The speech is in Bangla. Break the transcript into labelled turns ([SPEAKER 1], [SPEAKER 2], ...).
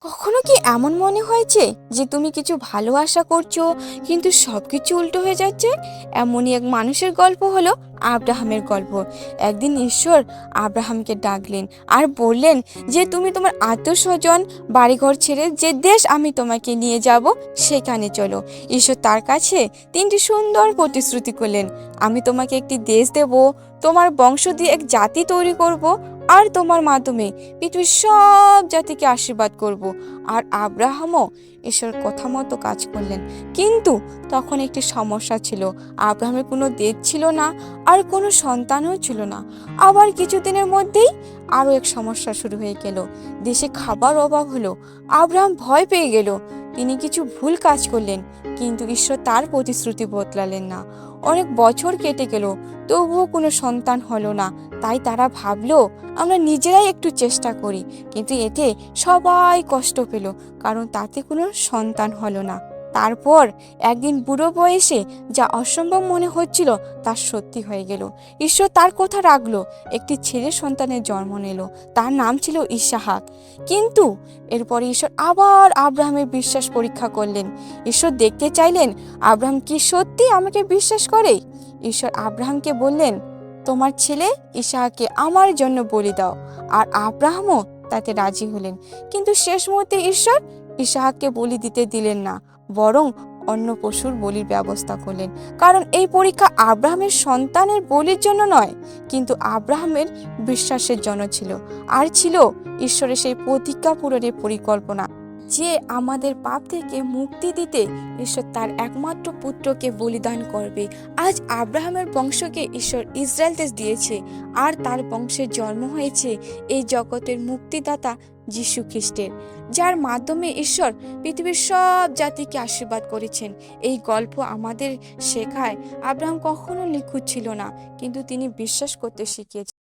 [SPEAKER 1] কখনো কি এমন মনে হয়েছে যে তুমি কিছু ভালো আশা করছো কিন্তু সবকিছু উল্টো হয়ে যাচ্ছে? এমনই এক মানুষের গল্প হলো আব্রাহামের গল্প। একদিন ঈশ্বর আব্রাহামকে ডাকলেন আর বললেন যে তুমি তোমার আত্মীয়স্বজন বাড়িঘর ছেড়ে যে দেশ আমি তোমাকে নিয়ে যাব সেখানে চলো। ঈশ্বর তার কাছে তিনটি সুন্দর প্রতিশ্রুতি করলেন। আমি তোমাকে একটি দেশ দেব, তোমার বংশ দিয়ে এক জাতি তৈরি করব, আর তোমার মাধ্যমে পৃথিবীর সব জাতিকে আশীর্বাদ করব। আর আব্রাহামও ঈশ্বরের কথা মতো কাজ করলেন। কিন্তু তখন একটি সমস্যা ছিল। আব্রাহামের কোনো দেশ ছিল না, আর কোনো সন্তানও ছিল না। আবার কিছুদিনের মধ্যেই আরও এক সমস্যা শুরু হয়ে গেল। দেশে খাবার অভাব হলো। আব্রাহাম ভয় পেয়ে গেল। তিনি কিছু ভুল কাজ করলেন, কিন্তু ঈশ্বর তার প্রতিশ্রুতি বদলালেন না। অনেক বছর কেটে গেল, তবুও কোনো সন্তান হলো না। তাই তারা ভাবলো আমরা নিজেরাই একটু চেষ্টা করি, কিন্তু এতে সবাই কষ্ট পেল, কারণ তাতে কোনো সন্তান হলো না। তারপর একদিন বুড়ো বয়সে যা অসম্ভব মনে হচ্ছিল তা সত্যি হয়ে গেল। ঈশ্বর তার কথা রাখলো। একটি ছেলে সন্তানের জন্ম নিল। তার নাম ছিল ইসাহাক। কিন্তু এরপরে ঈশ্বর আবার আব্রাহামের বিশ্বাস পরীক্ষা করলেন। ঈশ্বর দেখতে চাইলেন আব্রাহাম কি সত্যি আমাকে বিশ্বাস করে। ঈশ্বর আব্রাহামকে বললেন, তোমার ছেলে ইসাহাককে আমার জন্য বলি দাও। আর আব্রাহামও তাতে রাজি হলেন। কিন্তু শেষ মুহূর্তে ঈশ্বর ইসাহাককে বলি দিতে দিলেন না, বরং অন্য পশুর বলির ব্যবস্থা করলেন। কারণ এই পরীক্ষা আব্রাহামের সন্তানের বলির জন্য নয়, কিন্তু আব্রাহামের বিশ্বাসের জন্য ছিল। আর ছিল ঈশ্বরের সেই প্রতিজ্ঞা পূরণের পরিকল্পনা, যে আমাদের পাপ থেকে মুক্তি দিতে ঈশ্বর তার একমাত্র পুত্রকে বলিদান করবে। আজ আব্রাহামের বংশকে ঈশ্বর ইসরায়েল দেশ দিয়েছে, আর তার বংশের জন্ম হয়েছে এই জগতের মুক্তিদাতা যীশু খ্রিস্টের, যার মাধ্যমে ঈশ্বর পৃথিবীর সব জাতিকে আশীর্বাদ করেছেন। এই গল্প আমাদের শেখায় আব্রাহাম কখনো নিখুঁত ছিল না, কিন্তু তিনি বিশ্বাস করতে শিখিয়েছেন।